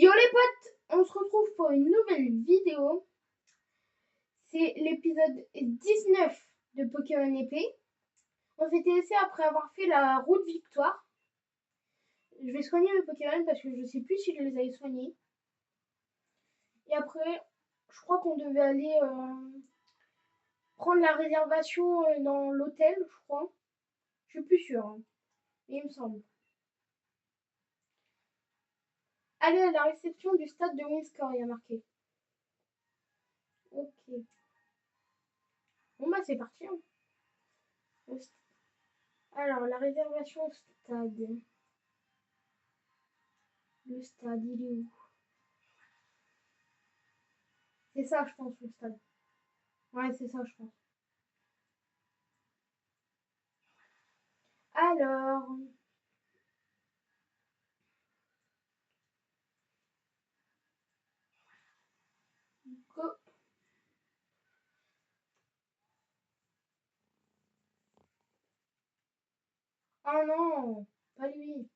Yo les potes, on se retrouve pour une nouvelle vidéo. C'est l'épisode 19 de Pokémon épée. On s'était laissé après avoir fait la route victoire. Je vais soigner mes Pokémon parce que je sais plus si je les avais soignés. Et après, je crois qu'on devait aller prendre la réservation dans l'hôtel, je crois. Je suis plus sûre, hein. Mais il me semble. Aller à la réception du stade de Windscore, il y a marqué. Ok. Bon bah c'est parti, hein. Alors, la réservation stade. Le stade, il est où? C'est ça, je pense, le stade. Ouais, c'est ça, je pense. Alors, go. Oh non, pas lui.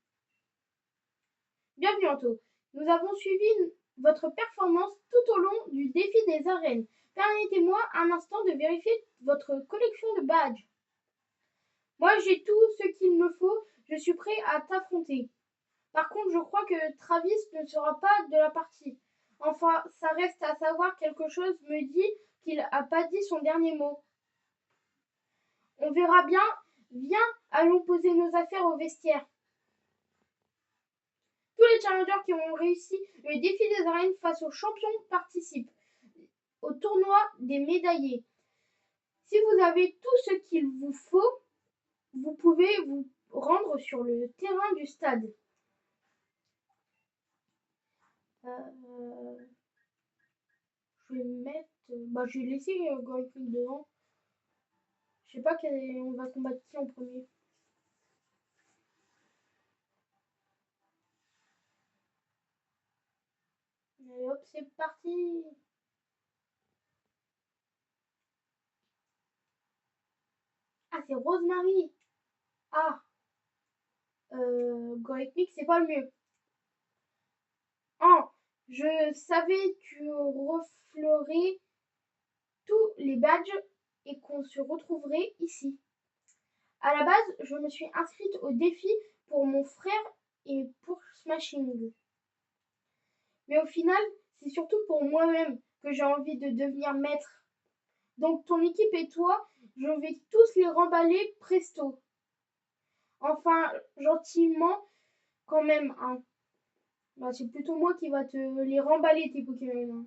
Bienvenue, Anto. Nous avons suivi votre performance tout au long du défi des arènes. Permettez-moi un instant de vérifier votre collection de badges. Moi, j'ai tout ce qu'il me faut. Je suis prêt à t'affronter. Par contre, je crois que Travis ne sera pas de la partie. Enfin, ça reste à savoir, quelque chose me dit qu'il n'a pas dit son dernier mot. On verra bien. Viens, allons poser nos affaires au vestiaire. Tous les challengers qui ont réussi le défi des arènes face aux champions participent au tournoi des médaillés. Si vous avez tout ce qu'il vous faut, vous pouvez vous rendre sur le terrain du stade. Je vais mettre... je vais laisser Gorifric devant. Je sais pas on va combattre qui en premier. Allez hop, c'est parti. Ah, c'est Rosemary. Ah, Gorifric, c'est pas le mieux. Ah, je savais tu reflerais tous les badges et qu'on se retrouverait ici. À la base, je me suis inscrite au défi pour mon frère et pour Smashing. Mais au final, c'est surtout pour moi-même que j'ai envie de devenir maître. Donc ton équipe et toi, je vais tous les remballer presto. Enfin, gentiment quand même, hein. Bah, c'est plutôt moi qui va te les remballer tes Pokémon, hein.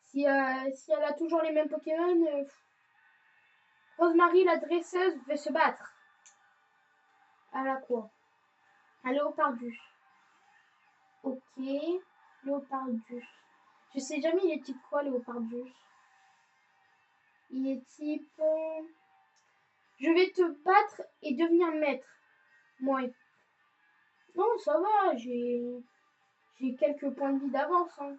Si elle a toujours les mêmes Pokémon, Rosemary la dresseuse veut se battre. À la quoi? À Léopardus. Ok. Léopardus. Je sais jamais il est type quoi, Léopardus. Il est type... Je vais te battre et devenir maître. Ouais. Non, ça va, j'ai quelques points de vie d'avance, hein.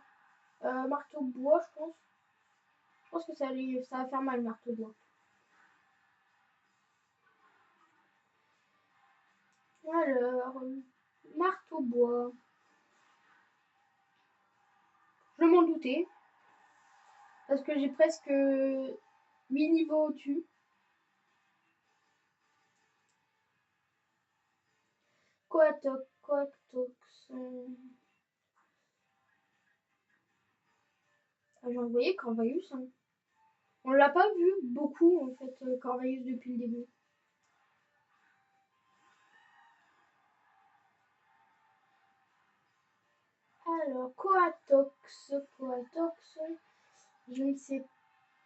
Marteau bois, je pense. Je pense que ça va faire mal, marteau bois. Alors, marteau bois. Je m'en doutais. Parce que j'ai presque 8 niveaux au-dessus. Coatox. J'ai envoyé Corvaius, hein. On l'a pas vu beaucoup, en fait, Corvaius depuis le début. Alors, Coatox. Je ne sais.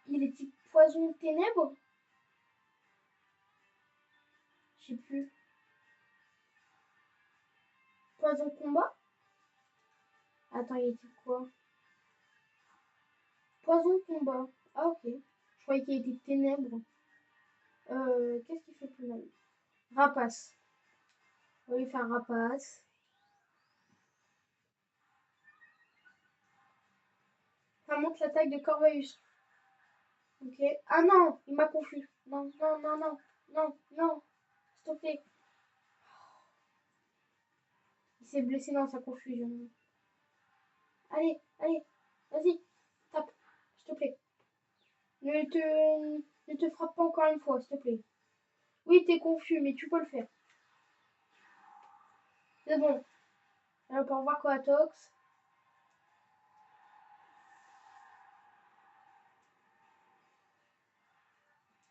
Il est type poison ténèbres. Je sais plus. Poison combat. Attends, il est type quoi? Poison combat. Ah, ok. Je croyais qu'il était ténèbres. Qu'est-ce qui fait plus mal? Rapace. On va lui faire rapace. Ça monte l'attaque de Corvus. Ok. Ah non, il m'a confus. Non, non, non, non, non, non. S'il te plaît. s'est blessé dans sa confusion. Allez, allez, vas-y, tape, s'il te plaît. Ne te frappe pas encore une fois, s'il te plaît. Oui, t'es confus, mais tu peux le faire. C'est bon. Alors, pour voir Coatox.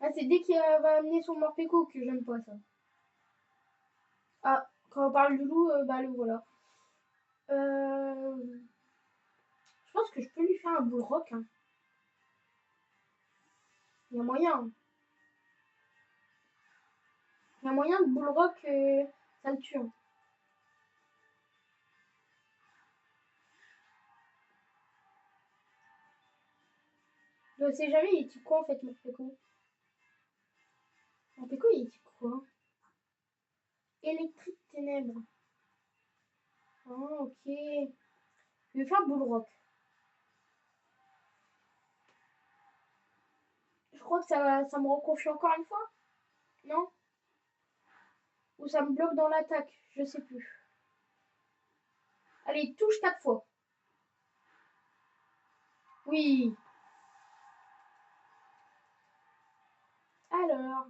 Ah, c'est dès qu'il va amener son Morpeko que j'aime pas ça. Ah, quand on parle du loup, bah le voilà. Je pense que je peux lui faire un bullrock. Hein. Il y a moyen. Hein. Il y a moyen de bullrock, ça le tue. Hein. Je sais jamais, il est type quoi en fait, Morpeko? Morpeko, il est type quoi? Électrique ténèbres. Ah, ok. Je vais faire bullrock. Je crois que ça me reconfie encore une fois. Non? Ou ça me bloque dans l'attaque. Je sais plus. Allez, touche 4 fois. Oui. Alors,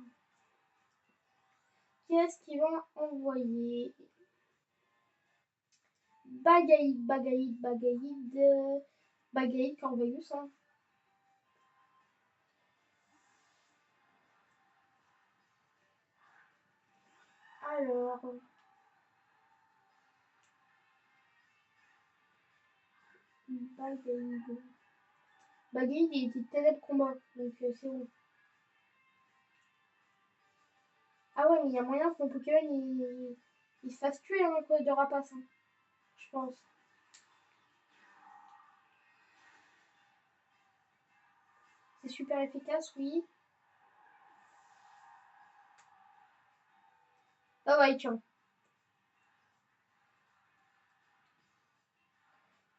qu'est-ce qu'il va envoyer? Bagaïd, Corvus, hein. Alors, Bagaïd. Bagaïd, il était ténèbres combat, donc c'est bon. Ah ouais, mais il y a moyen que mon Pokémon il se fasse tuer hein, de rapace, hein, je pense. C'est super efficace, oui. Ah ouais, tiens.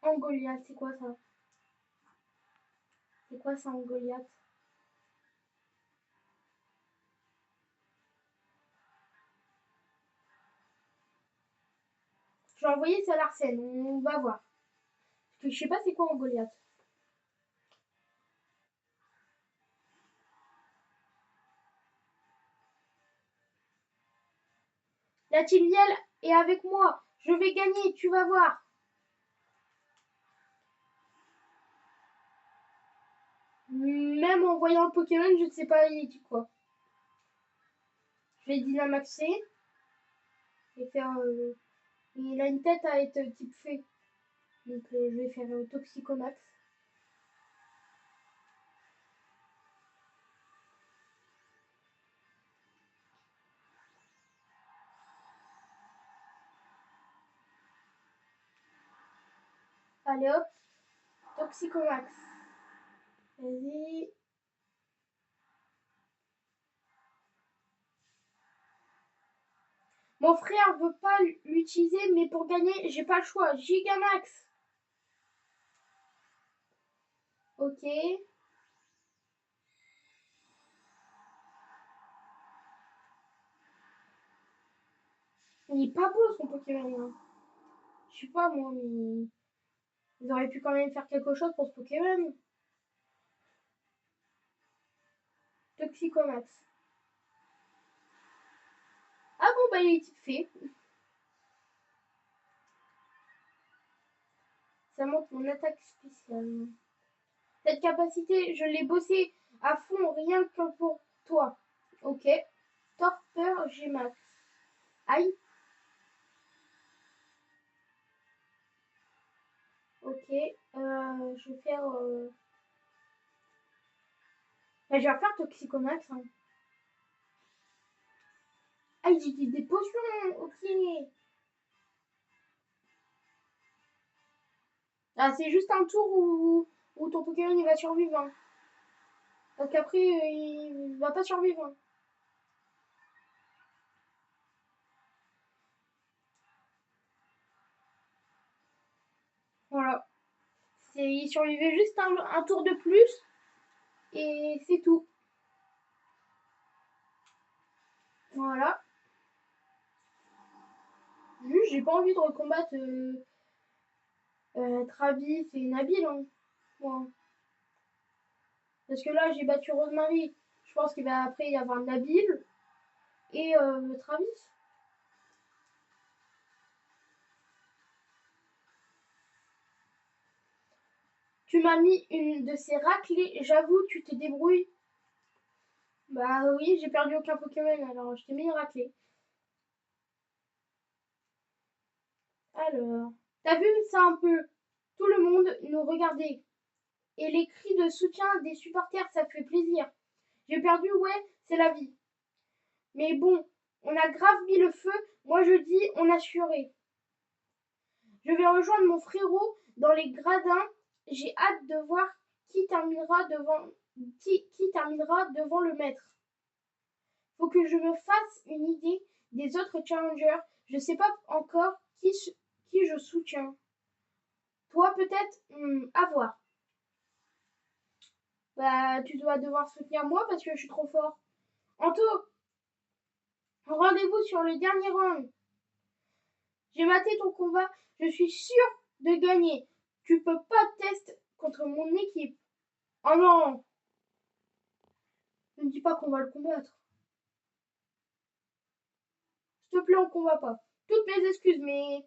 En Goliath, c'est quoi ça? C'est quoi ça en Goliath? Je vais envoyer ça à Larsen, on va voir. Parce que je sais pas c'est quoi en Goliath. La team Yell est avec moi. Je vais gagner, tu vas voir. Même en voyant le Pokémon, je ne sais pas il dit quoi. Je vais Dynamaxer. Et faire... il a une tête à être type fée. Donc je vais faire Toxicomax. Allez hop. Toxicomax. Vas-y. Mon frère veut pas l'utiliser, mais pour gagner, j'ai pas le choix. Gigamax. Ok. Il est pas beau son Pokémon. Hein. Je sais pas moi, mais ils auraient pu quand même faire quelque chose pour ce Pokémon. Toxicomax. Ah bon, bah il est fait. Ça monte mon attaque spéciale. Cette capacité, je l'ai bossé à fond rien que pour toi. Ok. Torpeur Gmax. Aïe. Ok. Je vais faire... Bah, je vais refaire Toxicomax. Hein. Ah, il utilise des potions. Ok. Ah, c'est juste un tour où ton Pokémon il va survivre. Hein. Parce qu'après, il va pas survivre. Hein. Voilà. Il survivait juste un tour de plus. Et c'est tout. Voilà. Juste, j'ai pas envie de recombattre Travis et Nabil, hein, moi. Parce que là, j'ai battu Rosemary. Je pense qu'il va après y avoir Nabil et Travis. Tu m'as mis une de ces raclées. J'avoue, tu te débrouilles. Bah oui, j'ai perdu aucun Pokémon, alors je t'ai mis une raclée. Alors, t'as vu ça un peu? Tout le monde nous regardait. Et les cris de soutien des supporters, ça fait plaisir. J'ai perdu, ouais, c'est la vie. Mais bon, on a grave mis le feu. Moi je dis, on a assuré. Je vais rejoindre mon frérot dans les gradins. J'ai hâte de voir qui terminera devant le maître. Faut que je me fasse une idée des autres challengers. Je sais pas encore qui je soutiens. Toi peut-être à voir. Bah tu dois devoir soutenir moi parce que je suis trop fort. Anto, rendez-vous sur le dernier round. J'ai maté ton combat, je suis sûre de gagner. Tu peux pas tester contre mon équipe. Oh non, ne me dis pas qu'on va le combattre. S'il te plaît, on combat pas. Toutes mes excuses, mais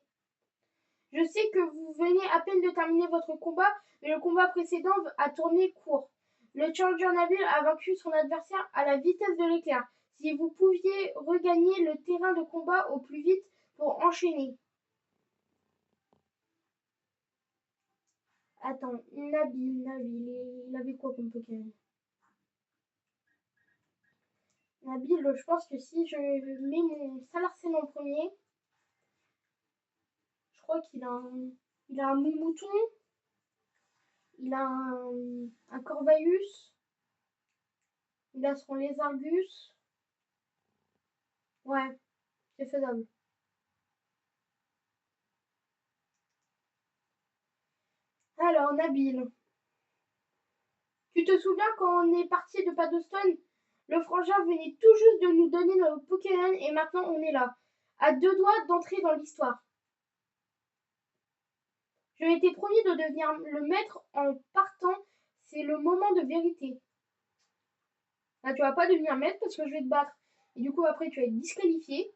je sais que vous venez à peine de terminer votre combat, mais le combat précédent a tourné court. Le Challenger Nabil a vaincu son adversaire à la vitesse de l'éclair. Si vous pouviez regagner le terrain de combat au plus vite pour enchaîner. Attends, Nabil, il avait quoi comme Pokémon? Nabil, je pense que si je mets mon Salarcène en premier, je crois il a un Moumouton, il a un Corvaïus, il a son Lézargus. Ouais, c'est faisable. Alors, Nabil, tu te souviens quand on est parti de Paddlestone? Le frangin venait tout juste de nous donner nos Pokémon et maintenant on est là, à deux doigts d'entrer dans l'histoire. Je m'étais promis de devenir le maître en partant, c'est le moment de vérité. Là, tu vas pas devenir maître parce que je vais te battre. Et du coup, après, tu vas être disqualifié.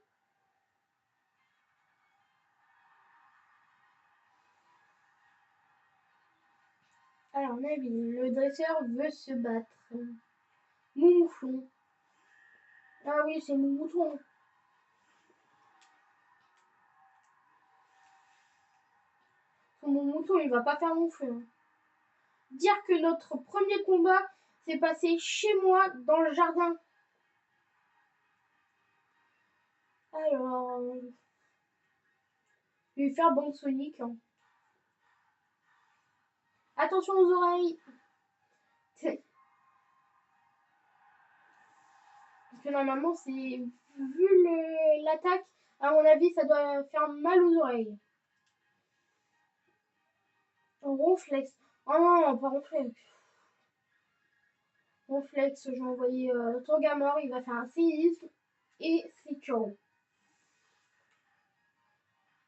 Alors, Nabil, le dresseur veut se battre. Moumouflon. Ah oui, c'est Moumouton. Son Moumouton, il va pas faire mon feu. Dire que notre premier combat s'est passé chez moi dans le jardin. Alors, je vais faire bon Sonic. Hein. Attention aux oreilles. Parce que normalement, c'est vu l'attaque, à mon avis, ça doit faire mal aux oreilles. Ronflex. Oh non, pas Ronflex. Ronflex, je vais envoyer Tangamore, il va faire un séisme. Et c'est ciao.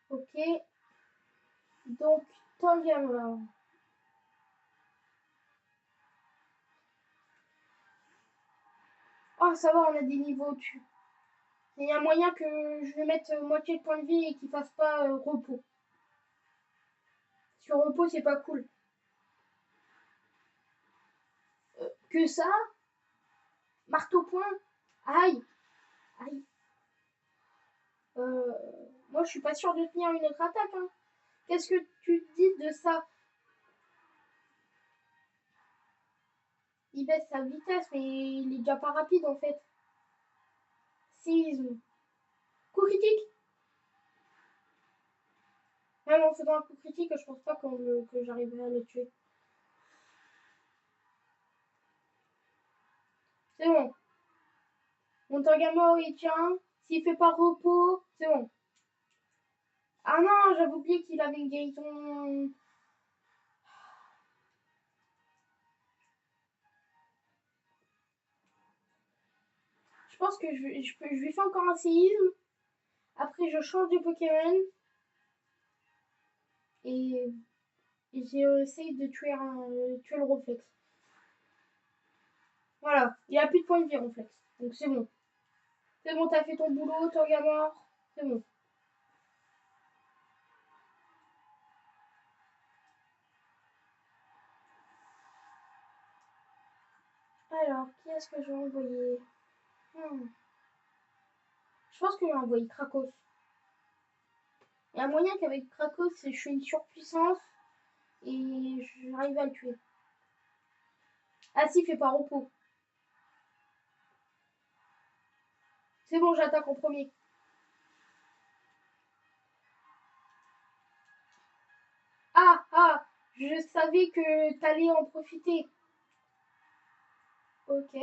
Ok. Donc, Tangamore. Oh, ça va, on a des niveaux au-dessus. Il y a moyen que je vais mettre moitié de point de vie et qu'il fasse pas repos. Sur repos, c'est pas cool. Que ça, marteau point. Aïe, aïe. Moi, je suis pas sûre de tenir une autre attaque. Hein. Qu'est-ce que tu dis de ça? Il baisse sa vitesse, mais il est déjà pas rapide en fait. Séisme. Coup critique. Même en faisant un coup critique, je pense pas que j'arriverai à le tuer. C'est bon. Mon Tangamo, il tient. S'il fait pas repos, c'est bon. Ah non, j'avais oublié qu'il avait une guérison. Je pense que je lui fais encore un séisme. Après, je change de Pokémon. Et j'essaye de tuer le Ronflex. Voilà, il a plus de points de vie, Ronflex. Donc c'est bon. C'est bon, t'as fait ton boulot, Toggamort. C'est bon. Alors, qui est-ce que je vais envoyer? Je pense que je vais envoyer Krakos. Il y a moyen qu'avec Krakos, je suis une surpuissance et j'arrive à le tuer. Ah si, fais pas repos. C'est bon, j'attaque en premier. Ah, je savais que t'allais en profiter. Ok.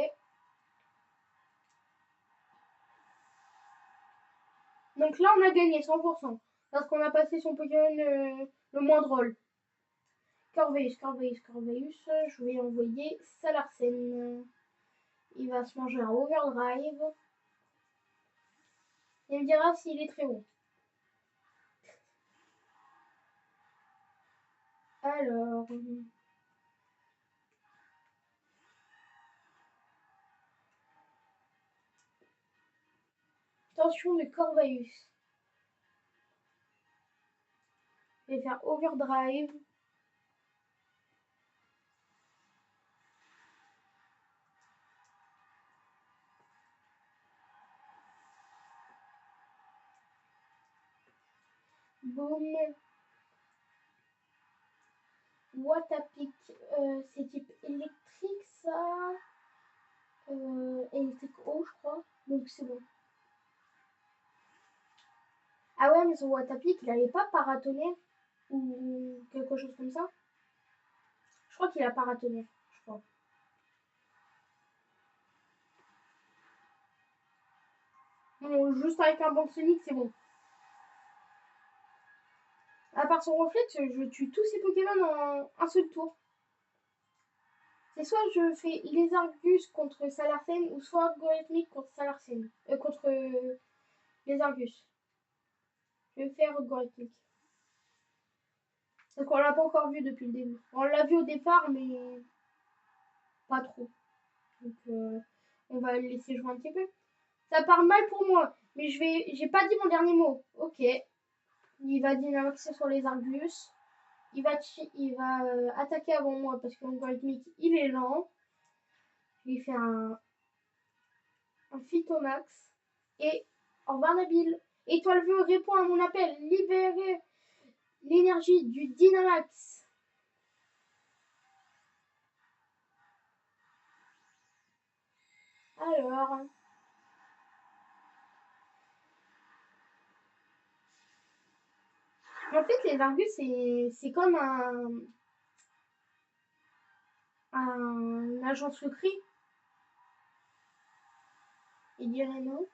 Donc là, on a gagné 100%. Parce qu'on a passé son Pokémon le moins drôle. Corveus. Je vais envoyer Salarsen. Il va se manger un Overdrive. Il me dira s'il est très bon. Alors... Tension de Corveus. Je vais faire Overdrive. Boum. Watapic. C'est type électrique, ça. Électrique eau, je crois. Donc c'est bon. Ah ouais, mais son Watapic, il avait pas paratonnerre ou quelque chose comme ça. Je crois qu'il a paratonnerre, je crois. Non, juste avec un banc Sonic, c'est bon. À part son réflexe, je tue tous ces Pokémon en un seul tour. C'est soit je fais les Argus contre Salarsen ou soit Gorethmic contre Salarsen. Contre les Argus. Je vais faire Gorethmic. Parce qu'on l'a pas encore vu depuis le début. On l'a vu au départ, mais pas trop. Donc on va le laisser jouer un petit peu. Ça part mal pour moi, mais j'ai pas dit mon dernier mot. Ok. Il va dynamaxer sur les Argus. Il va attaquer avant moi parce que mon Gorethmic, il est lent. Je vais faire un Phytomax. Et au revoir Nabil. Étoile Vue répond à mon appel. Libérez l'énergie du Dynamax. Alors. En fait, les Argus, c'est comme un agent secret. Il dirait non.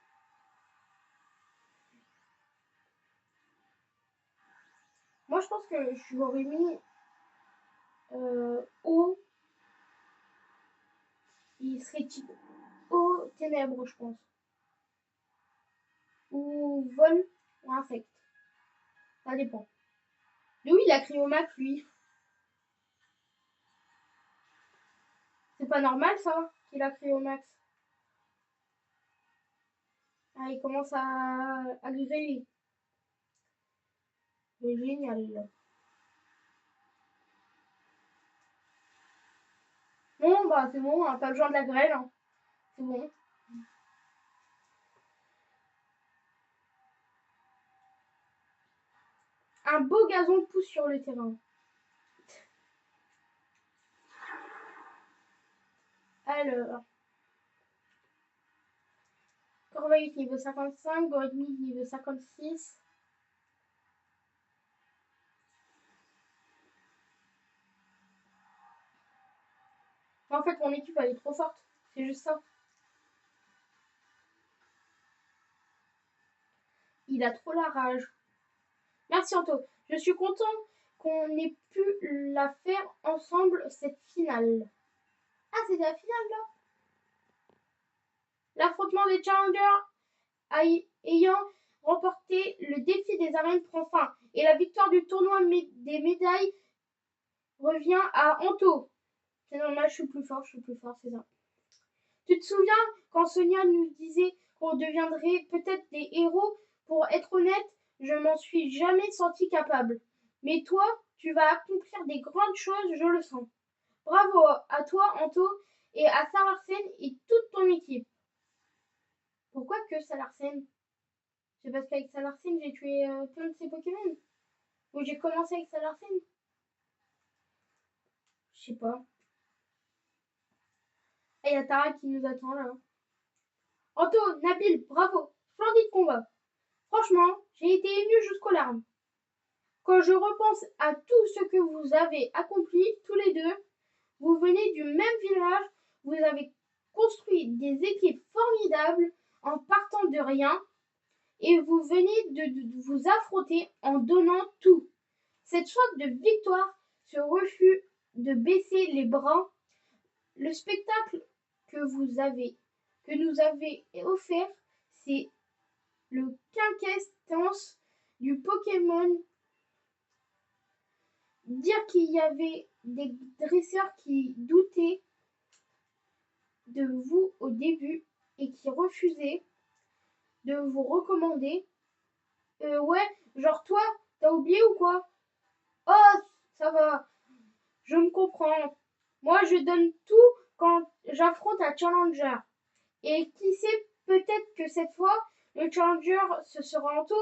Moi, je pense que je l'aurais mis eau. Il serait type eau ténèbres, je pense. Ou vol ou insecte. Ça dépend. Lui, il a Cryomax, lui. C'est pas normal, ça, qu'il a Cryomax. Ah, il commence à griller. C'est génial. Bon, bah, c'est bon, on n'a pas besoin de la grêle. Hein. C'est bon. Un beau gazon pousse sur le terrain. Alors. Corvaïus niveau 55, Gorithmic niveau 56. En fait, mon équipe, elle est trop forte. C'est juste ça. Il a trop la rage. Merci Anto. Je suis content qu'on ait pu la faire ensemble, cette finale. Ah, c'était la finale, là. L'affrontement des challengers ayant remporter le défi des arènes prend fin et la victoire du tournoi des médailles revient à Anto. C'est normal, je suis plus fort, c'est ça. Tu te souviens quand Sonia nous disait qu'on deviendrait peut-être des héros? Pour être honnête, je m'en suis jamais senti capable. Mais toi, tu vas accomplir des grandes choses, je le sens. Bravo à toi, Anto, et à Salarsen et toute ton équipe. Pourquoi que Salarsen? C'est parce qu'avec Salarsen, j'ai tué plein de ses Pokémon. Ou j'ai commencé avec Salarsen? Je sais pas. Et il y a Tara qui nous attend là. Anto, Nabil, bravo. Splendide combat. Franchement, j'ai été émue jusqu'aux larmes. Quand je repense à tout ce que vous avez accompli, tous les deux, vous venez du même village, vous avez construit des équipes formidables en partant de rien et vous venez de vous affronter en donnant tout. Cette soif de victoire, ce refus de baisser les bras, le spectacle que nous avez offert, c'est le quintessence du Pokémon. Dire qu'il y avait des dresseurs qui doutaient de vous au début et qui refusaient de vous recommander. Ouais, genre toi, t'as oublié ou quoi? Oh, ça va, je me comprends. Moi, je donne tout quand j'affronte un challenger. Et qui sait, peut-être que cette fois, le challenger, ce sera Anto.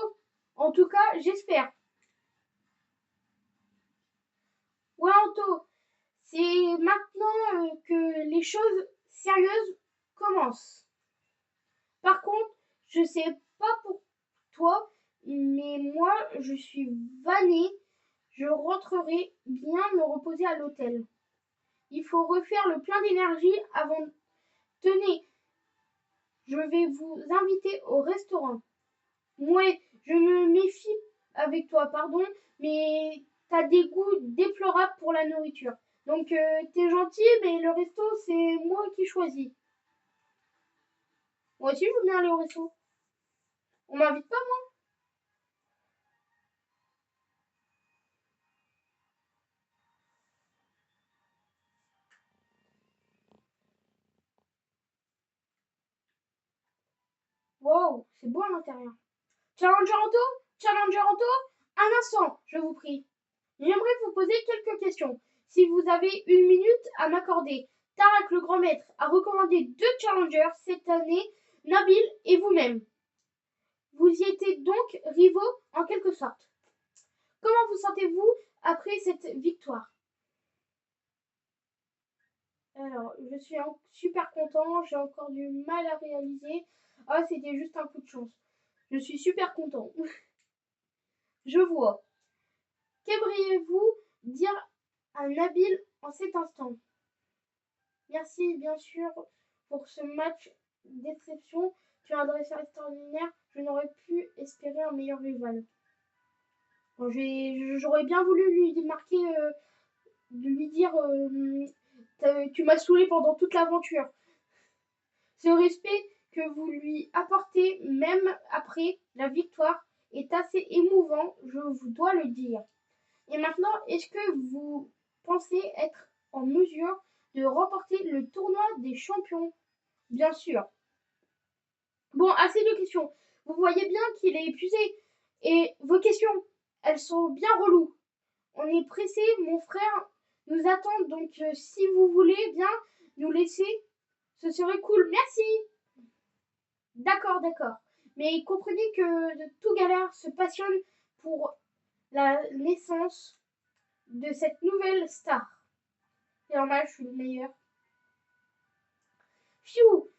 En tout cas, j'espère. Ouais, Anto, c'est maintenant que les choses sérieuses commencent. Par contre, je sais pas pour toi, mais moi, je suis vannée. Je rentrerai bien me reposer à l'hôtel. Il faut refaire le plein d'énergie avant. Tenez, je vais vous inviter au restaurant. Ouais, je me méfie avec toi, pardon, mais t'as des goûts déplorables pour la nourriture. Donc t'es gentil, mais le resto, c'est moi qui choisis. Moi aussi, je veux bien aller au resto. On m'invite pas, moi? Wow, c'est beau à l'intérieur. Challenger Anto? Challenger Anto? Un instant, je vous prie. J'aimerais vous poser quelques questions. Si vous avez une minute à m'accorder, Tarak le grand maître a recommandé 2 challengers cette année, Nabil et vous-même. Vous y étiez donc rivaux en quelque sorte. Comment vous sentez-vous après cette victoire? Alors, je suis super content, j'ai encore du mal à réaliser. Ah, c'était juste un coup de chance. Je suis super content. Je vois. Qu'aimeriez-vous dire à Nabil en cet instant? Merci bien sûr pour ce match d'exception. Tu es un dresseur extraordinaire. Je n'aurais pu espérer un meilleur rival. Bon, j'aurais bien voulu lui marquer, de lui dire tu m'as saoulé pendant toute l'aventure. Ce respect que vous lui apportez même après la victoire est assez émouvant, je vous dois le dire. Et maintenant, est-ce que vous pensez être en mesure de remporter le tournoi des champions? Bien sûr. Bon, assez de questions. Vous voyez bien qu'il est épuisé. Et vos questions, elles sont bien reloues. On est pressé, mon frère nous attend, donc si vous voulez bien nous laisser, ce serait cool. Merci. D'accord, d'accord. Mais comprenez que tout galère se passionne pour la naissance de cette nouvelle star. C'est normal, je suis le meilleur. Pfiou.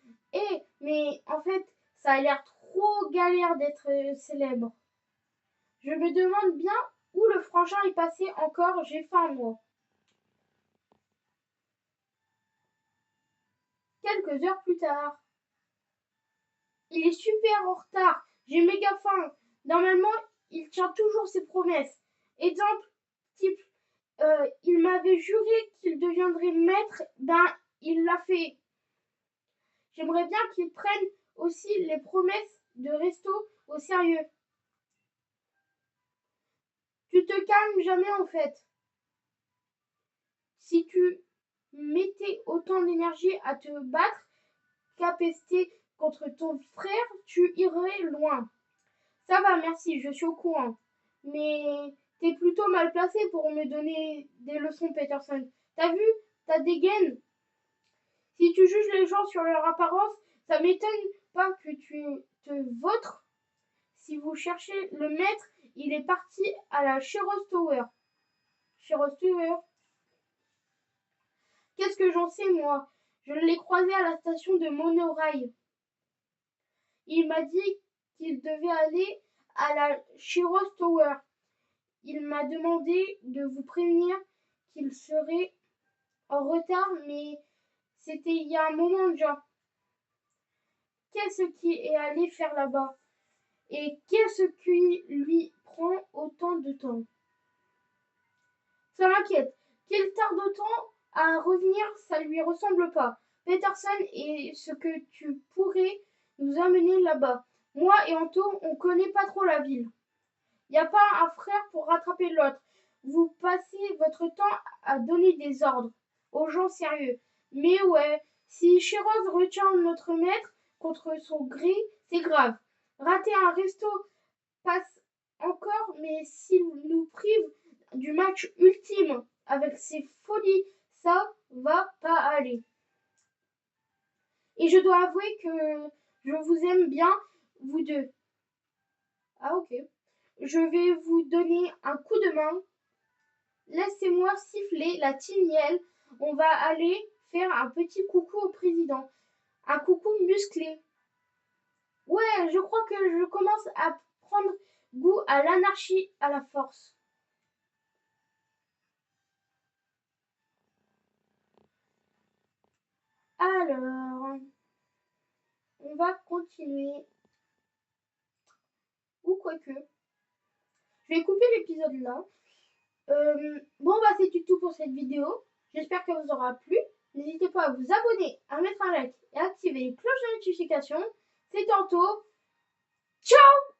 Mais en fait, ça a l'air trop galère d'être célèbre. Je me demande bien où le frangin est passé encore, j'ai faim moi. Quelques heures plus tard. Il est super en retard, j'ai méga faim. Normalement, il tient toujours ses promesses. Exemple, type, il m'avait juré qu'il deviendrait maître, ben il l'a fait. J'aimerais bien qu'il prenne aussi les promesses de resto au sérieux. Tu te calmes jamais en fait. Si tu mettais autant d'énergie à te battre qu'à pester contre ton frère, tu irais loin. Ça va, merci, je suis au courant. Mais t'es plutôt mal placé pour me donner des leçons, Peterson. T'as vu? T'as des gaines. Si tu juges les gens sur leur apparence, ça m'étonne pas que tu te vautres. Si vous cherchez le maître, il est parti à la Sheros Tower. Sheros Tower? Qu'est-ce que j'en sais, moi? Je l'ai croisé à la station de monorail. Il m'a dit qu'il devait aller à la Sheros Tower. Il m'a demandé de vous prévenir qu'il serait en retard, mais c'était il y a un moment déjà. Qu'est-ce qu'il est allé faire là-bas? Et qu'est-ce qui lui prend autant de temps? Ça m'inquiète. Qu'il tarde autant à revenir, ça lui ressemble pas. Peterson, et ce que tu pourrais nous amener là-bas. Moi et Anto, on connaît pas trop la ville. Y a pas un frère pour rattraper l'autre. Vous passez votre temps à donner des ordres aux gens sérieux. Mais ouais, si Sheros retient notre maître contre son gré, c'est grave. Rater un resto passe encore, mais s'il nous prive du match ultime avec ses folies, ça va pas aller. Et je dois avouer que je vous aime bien, vous deux. Ah ok. Je vais vous donner un coup de main. Laissez-moi siffler la timielle. On va aller faire un petit coucou au président. Un coucou musclé. Ouais, je crois que je commence à prendre goût à l'anarchie à la force. Alors, on va continuer. Ou quoique. Je vais couper l'épisode là. Bon, bah, c'est tout pour cette vidéo. J'espère qu'elle vous aura plu. N'hésitez pas à vous abonner, à mettre un like et à activer les cloches de notification. C'est tantôt. Ciao!